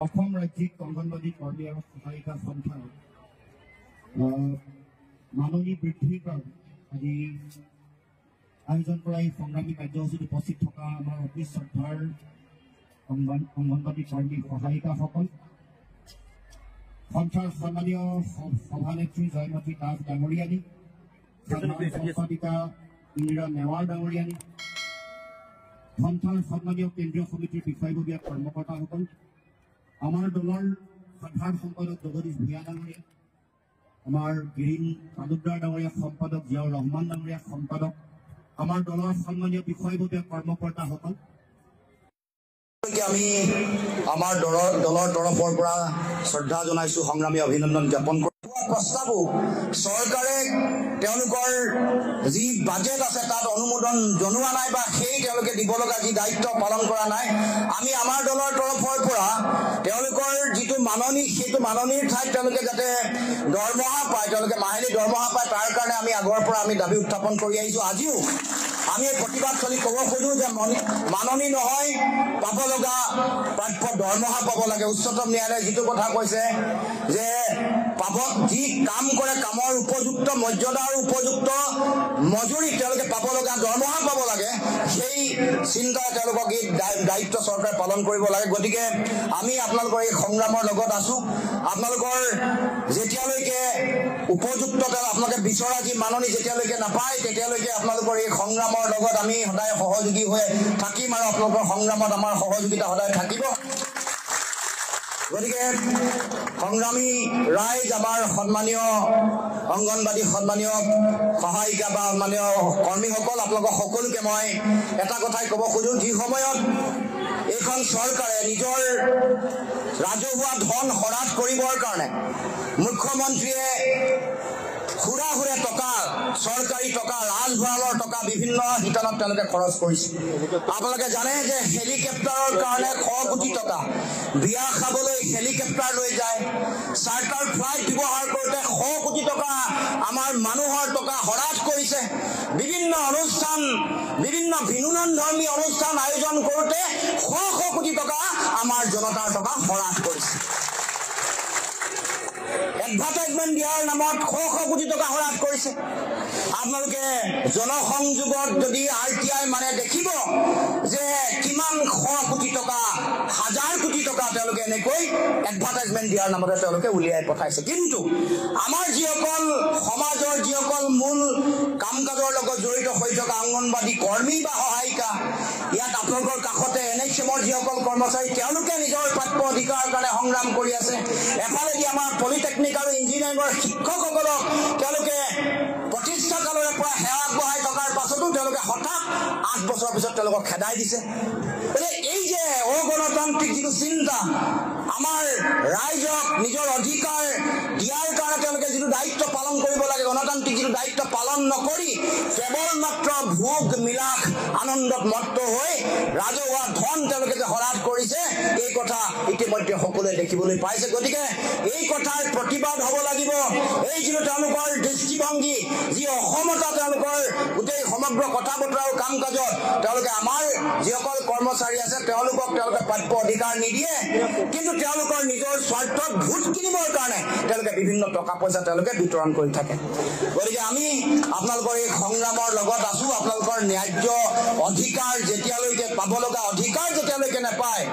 অসম ৰাজ্যিক অংগনবাদী কৰ্মী আৰু সহায়িকা সন্থাৰ মাননী বৃদ্ধিৰ কাৰণে আজি আয়োজন কৰা এই সংগ্ৰামী কাৰ্যসূচীত উপস্থিত থকা আমাৰ অতি শ্ৰদ্ধাৰ অংগনবাদী কৰ্মী সহায়িকাসকল, সন্থাৰ সন্মানীয় সভানেত্ৰী জয়মতী দাস ডাঙৰীয়ানী, সম্পাদিকা ইন্দিৰা নেৱাৰ ডাঙৰীয়ানী, সন্থাৰ সন্মানীয় কেন্দ্ৰীয় সমিতিৰ বিষয়ববীয়া কৰ্মকৰ্তাসকল, আমাৰ দলৰ সাধাৰণ সম্পাদক জগদীশ ভূঞা ডাঙৰীয়া, আমাৰ গিৰিণ তালুকদাৰ ডাঙৰীয়া সম্পাদক জিয়াউৰ ৰহমান ডাঙৰীয়া সম্পাদক, আমাৰ দলৰ সন্মানীয় বিষয়ববীয়া কৰ্মকৰ্তাসকল, আমি আমাৰ দলৰ তৰফৰ পৰা শ্ৰদ্ধা জনাইছো, সংগ্ৰামী অভিনন্দন জ্ঞাপন কৰোঁ। প্ৰস্তাৱো চৰকাৰে তেওঁলোকৰ যি বাজেট আছে তাত অনুমোদন জনোৱা নাই বা সেই তেওঁলোকে দিব লগা যি দায়িত্ব পালন কৰা নাই। আমি আমাৰ দলৰ তৰফৰ পৰা তেওঁলোকৰ যিটো মাননী, সেইটো মাননীৰ ঠাইত তেওঁলোকে যাতে দৰমহা পায়, তেওঁলোকে মাহিলী দৰমহা পায়, তাৰ কাৰণে আমি আগৰ পৰা আমি দাবী উত্থাপন কৰি আহিছো। আজিও আমি এই প্ৰতিবাদস্থলী ক'ব খোজো যে মাননী নহয়, পাব লগা প্ৰাপ্য দৰমহা পাব লাগে। উচ্চতম ন্যায়ালয়ে যিটো কথা কৈছে যে পাব, যি কাম কৰে কামৰ উপযুক্ত মৰ্যাদা আৰু উপযুক্ত মজুৰি তেওঁলোকে পাব লগা দৰমহা পাব লাগে, সেই চিন্তাই তেওঁলোকক এই দায়িত্ব চৰকাৰে পালন কৰিব লাগে। গতিকে আমি আপোনালোকৰ এই সংগ্ৰামৰ লগত আছো। আপোনালোকৰ যেতিয়ালৈকে উপযুক্ত আপোনালোকে বিচৰা যি মাননী যেতিয়ালৈকে নাপায়, তেতিয়ালৈকে আপোনালোকৰ এই সংগ্ৰামৰ লগত আমি সদায় সহযোগী হৈ থাকিম আৰু আপোনালোকৰ সংগ্ৰামত আমাৰ সহযোগিতা সদায় থাকিব। গতিকে সংগ্ৰামী ৰাইজ, আমাৰ সন্মানীয় অংগনবাদী, সন্মানীয় সহায়িকা বা সন্মানীয় কৰ্মীসকল, আপোনালোকক সকলোকে মই এটা কথাই ক'ব খোজো, যি সময়ত এইখন চৰকাৰে নিজৰ ৰাজহুৱা ধন হ্ৰাস কৰিবৰ কাৰণে মুখ্যমন্ত্ৰীয়ে সুৰা টকা, চৰকাৰী টকা, ৰাজভঁৰালৰ টকা বিভিন্ন শিতানত তেওঁলোকে খৰচ কৰিছে। আপোনালোকে জানে যে হেলিকপ্টাৰৰ কাৰণে 100 কোটি টকা, বিয়া খাবলৈ হেলিকপ্টাৰ লৈ যায়, চাৰ্টাৰ ফ্লাইট ব্যৱহাৰ কৰোঁতে 100 কোটি টকা আমাৰ মানুহৰ টকা হ্ৰাস কৰিছে। বিভিন্ন অনুষ্ঠান, বিভিন্ন ভিন্নধৰ্মী ধৰ্মী অনুষ্ঠান আয়োজন কৰোঁতে 100 কোটি টকা আমাৰ জনতাৰ টকা হ্ৰাস কৰিছে। এডভাৰটাইজমেণ্ট দিয়াৰ নামত 100 কোটি টকা হ্ৰাস কৰিছে। আপোনালোকে জনসংযোগত যদি RTI মানে দেখিব যে কিমান 100 কোটি টকা, 1000 কোটি টকা তেওঁলোকে এনেকৈ এডভাৰটাইজমেণ্ট দিয়াৰ নামতে তেওঁলোকে উলিয়াই পঠাইছে। কিন্তু আমাৰ যিসকল সমাজৰ যিসকল মূল কাম কাজৰ লগত জড়িত হৈ থকা অংগনবাদী কৰ্মী বা সহায়িকা, ইয়াত আপোনালোকৰ কাষতে NHMৰ যিসকল কৰ্মচাৰী, তেওঁলোকে নিজৰ প্ৰাপ্য অধিকাৰৰ কাৰণে সংগ্ৰাম কৰি আছে। এফালেদি আমাৰ পলিটেকনিক আৰু ইঞ্জিনিয়াৰিঙৰ শিক্ষকসকলক তেওঁলোকে প্ৰতিষ্ঠা কালৰে পৰা সেৱা আগবঢ়াই থকাৰ পাছতো তেওঁলোকে হঠাৎ 8 বছৰৰ পিছত তেওঁলোকক খেদাই দিছে। এই যে অগণতান্ত্ৰিক যিটো চিন্তা, আমাৰ ৰাইজক নিজৰ অধিকাৰ দিয়াৰ কাৰণে তেওঁলোকে যিটো দায়িত্ব পালন কৰিব লাগে, গণতান্ত্ৰিক যিটো দায়িত্ব পালন নকৰি কেৱল মাত্ৰ ভোগ বিলাস আনন্দত মত্ত হৈ ৰাজহুৱা ধন তেওঁলোকে যে হ্ৰাস কৰিছে, এই কথা ইতিমধ্যে সকলোৱে দেখিবলৈ পাইছে। গতিকে এই কথাৰ প্ৰতিবাদ হ'ব লাগিব। এই যিটো তেওঁলোকৰ দৃষ্টিভংগী, যি অসমতা তেওঁলোকৰ গোটেই সমগ্ৰ কথা বতৰা আৰু কাম কাজত তেওঁলোকে আমাৰ যিসকল কৰ্মচাৰী আছে তেওঁলোকক তেওঁলোকে প্ৰাপ্য অধিকাৰ নিদিয়ে, কিন্তু তেওঁলোকৰ নিজৰ স্বাৰ্থত ভোট কিনিবৰ কাৰণে তেওঁলোকে বিভিন্ন টকা পইচা তেওঁলোকে বিতৰণ কৰি থাকে। গতিকে আমি আপোনালোকৰ এই সংগ্ৰামৰ লগত আছো। আপোনালোকৰ ন্যায্য অধিকাৰ যেতিয়ালৈকে পাব লগা অধিকাৰ যেতিয়ালৈকে নাপায়,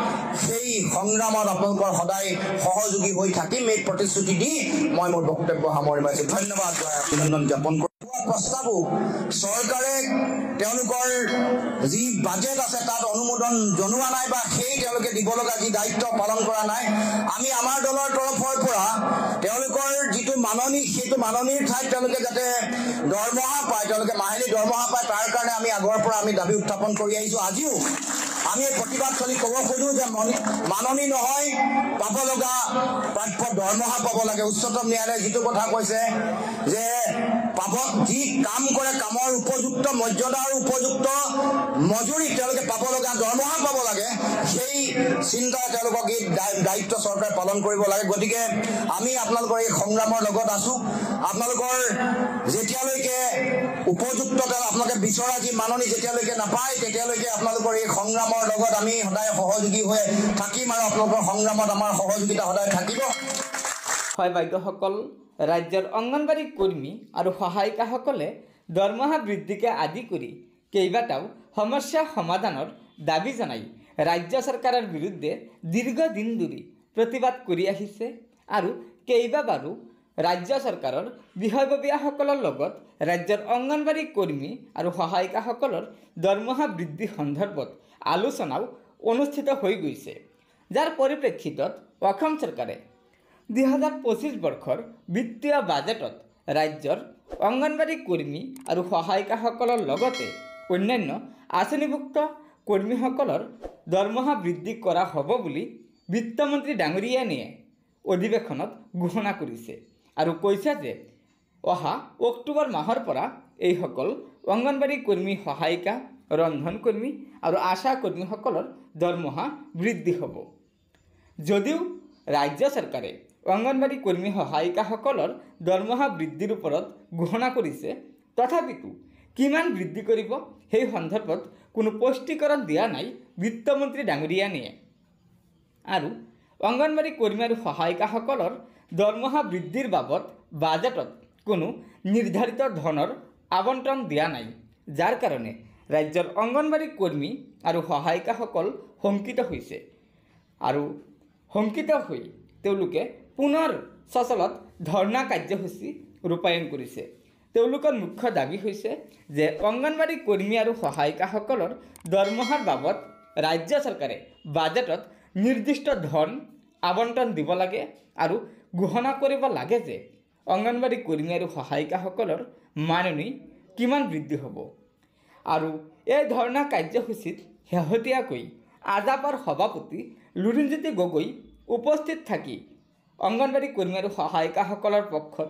সেই সংগ্ৰামত আপোনালোকৰ সদায় সহযোগী হৈ থাকিম, এই প্ৰতিশ্ৰুতি দি মই মোৰ বক্তব্য সামৰি মাৰিছো। ধন্যবাদ, অভিনন্দন জ্ঞাপন কৰোঁ। প্ৰস্তাৱো চৰকাৰে তেওঁলোকৰ যি বাজেট আছে তাত অনুমোদন জনোৱা নাই বা সেই তেওঁলোকে দিব লগা যি দায়িত্ব পালন কৰা নাই। আমি আমাৰ দলৰ তৰফৰ পৰা তেওঁলোকৰ যিটো মাননী, সেইটো মাননীৰ ঠাইত তেওঁলোকে যাতে দৰমহা পায়, তেওঁলোকে মাহিলী দৰমহা পায়, তাৰ কাৰণে আমি আগৰ পৰা আমি দাবী উত্থাপন কৰি আহিছো। আজিও আমি এই প্ৰতিবাদস্থলী ক'ব খোজো যে মাননী নহয়, পাব লগা প্ৰাপ্য দৰমহা পাব লাগে। উচ্চতম ন্যায়ালয়ে যিটো কথা কৈছে যে পাব, যি কাম কৰে কামৰ উপযুক্ত মৰ্যাদা আৰু উপযুক্ত মজুৰি তেওঁলোকে পাব লগা দৰমহা পাব লাগে, সেই চিন্তাৰে তেওঁলোকক এই দায়িত্ব চৰকাৰে পালন কৰিব লাগে। গতিকে আমি আপোনালোকৰ এই সংগ্ৰামৰ লগত আছো। আপোনালোকৰ যেতিয়ালৈকে উপযুক্ত আপোনালোকে বিচৰা যি মাননি যেতিয়ালৈকে নাপায় তেতিয়ালৈকে আপোনালোকৰ এই সংগ্ৰামৰ লগত আমি সদায় সহযোগী হৈ থাকিম আৰু আপোনালোকৰ সংগ্ৰামত আমাৰ সহযোগিতা সদায় থাকিব। হয় বাইদেউসকল, ৰাজ্যৰ অংগনবাড়ী কৰ্মী আৰু সহায়িকাসকলে দৰমহা বৃদ্ধিকে আদি কৰি কেইবাটাও সমস্যা সমাধানৰ দাবী জনাই ৰাজ্য চৰকাৰৰ বিৰুদ্ধে দীৰ্ঘদিন ধৰি প্ৰতিবাদ কৰি আহিছে আৰু কেইবাবাৰো ৰাজ্য চৰকাৰৰ বিষয়ববীয়াসকলৰ লগত ৰাজ্যৰ অংগনবাড়ী কৰ্মী আৰু সহায়িকাসকলৰ দৰমহা বৃদ্ধি সন্দৰ্ভত আলোচনাও অনুষ্ঠিত হৈ গৈছে, যাৰ পৰিপ্ৰেক্ষিতত অসম চৰকাৰে 2025 বৰ্ষৰ বিত্তীয় বাজেটত ৰাজ্যৰ অংগনবাড়ী কৰ্মী আৰু সহায়িকাসকলৰ লগতে অন্যান্য আঁচনিভুক্ত কৰ্মীসকলৰ দৰমহা বৃদ্ধি কৰা হ'ব বুলি বিত্তমন্ত্ৰী ডাঙৰীয়ানীয়ে অধিৱেশনত ঘোষণা কৰিছে আৰু কৈছে যে অহা অক্টোবৰ মাহৰ পৰা এইসকল অংগনবাড়ী কৰ্মী, সহায়িকা, ৰন্ধন কৰ্মী আৰু আশা কৰ্মীসকলৰ দৰমহা বৃদ্ধি হ'ব। যদিও ৰাজ্য চৰকাৰে অংগনবাড়ী কৰ্মী, সহায়িকাসকলৰ দৰমহা বৃদ্ধিৰ ওপৰত ঘোষণা কৰিছে, তথাপিতো কিমান বৃদ্ধি কৰিব সেই সন্দৰ্ভত কোনো স্পষ্টীকৰণ দিয়া নাই বিত্তমন্ত্ৰী ডাঙৰীয়ানীয়ে। আৰু অংগনবাড়ী কৰ্মী আৰু সহায়িকাসকলৰ দৰমহা বৃদ্ধিৰ বাবদ বাজেটত কোনো নিৰ্ধাৰিত ধনৰ আবণ্টন দিয়া নাই, যাৰ কাৰণে ৰাজ্যৰ অংগনবাড়ী কৰ্মী আৰু সহায়িকাসকল শংকিত হৈছে আৰু শংকিত হৈ তেওঁলোকে পুনৰ সচলত ধৰ্ণা কাৰ্যসূচী ৰূপায়ণ কৰিছে। তেওঁলোকৰ মুখ্য দাবী হৈছে যে অংগনবাড়ী কৰ্মী আৰু সহায়িকাসকলৰ দৰমহাৰ বাবদ ৰাজ্য চৰকাৰে বাজেটত নিৰ্দিষ্ট ধন আবণ্টন দিব লাগে আৰু ঘোষণা কৰিব লাগে যে অংগনবাড়ী কৰ্মী আৰু সহায়িকাসকলৰ মাননি কিমান বৃদ্ধি হ'ব। আৰু এই ধৰ্ণা কাৰ্যসূচীত শেহতীয়াকৈ আজাপৰ সভাপতি লুৰিণজ্যোতি গগৈ উপস্থিত থাকি অংগনবাড়ী কৰ্মী আৰু সহায়িকাসকলৰ পক্ষত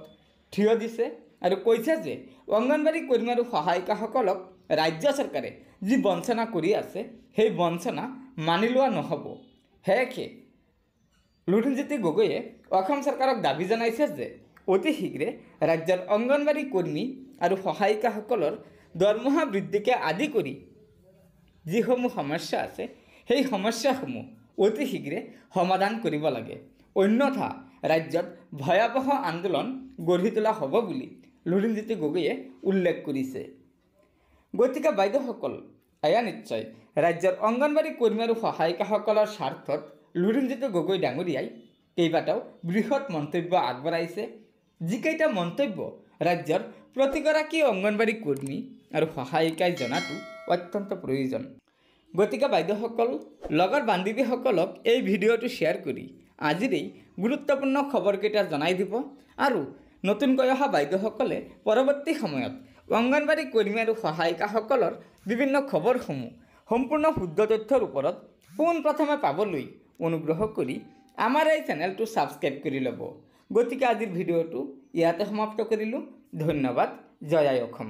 থিয় দিছে আৰু কৈছে যে অংগনবাড়ী কৰ্মী আৰু সহায়িকাসকলক ৰাজ্য চৰকাৰে যি বঞ্চনা কৰি আছে সেই বঞ্চনা মানি লোৱা নহ'ব। সেয়েহে লুৰিণজ্যোতি গগৈয়ে অসম চৰকাৰক দাবী জনাইছে যে অতি শীঘ্ৰে ৰাজ্যৰ অংগনবাড়ী কৰ্মী আৰু সহায়িকাসকলৰ দৰমহা বৃদ্ধিকে আদি কৰি যিসমূহ সমস্যা আছে সেই সমস্যাসমূহ অতি শীঘ্ৰে সমাধান কৰিব লাগে, অন্যথা ৰাজ্যত ভয়াৱহ আন্দোলন গঢ়ি তোলা হ'ব বুলি লুৰিণজ্যোতি গগৈয়ে উল্লেখ কৰিছে। গতিকে বাইদেউসকল, এয়া নিশ্চয় ৰাজ্যৰ অংগনবাড়ী কৰ্মী আৰু সহায়িকাসকলৰ স্বাৰ্থত লুৰিণজ্যোতি গগৈ ডাঙৰীয়াই কেইবাটাও বৃহৎ মন্তব্য আগবঢ়াইছে, যিকেইটা মন্তব্য ৰাজ্যৰ প্ৰতিগৰাকী অংগনবাড়ী কৰ্মী আৰু সহায়িকাই জনাটো অত্যন্ত প্ৰয়োজন। গতিকে বাইদেউসকল, লগৰ বান্ধৱীসকলক এই ভিডিঅ'টো শ্বেয়াৰ কৰি আজিৰ এই গুৰুত্বপূৰ্ণ খবৰকেইটা জনাই দিব আৰু নতুনকৈ অহা বাইদেউসকলে পৰৱৰ্তী সময়ত অংগনবাড়ী কৰ্মী আৰু সহায়িকাসকলৰ বিভিন্ন খবৰসমূহ সম্পূৰ্ণ শুদ্ধ তথ্যৰ ওপৰত পোনপ্ৰথমে পাবলৈ অনুগ্ৰহ কৰি আমাৰ এই চেনেলটো ছাবস্ক্ৰাইব কৰি ল'ব। গতিকে আজিৰ ভিডিঅ'টো ইয়াতে সমাপ্ত কৰিলোঁ। ধন্যবাদ। জয় আই অসম।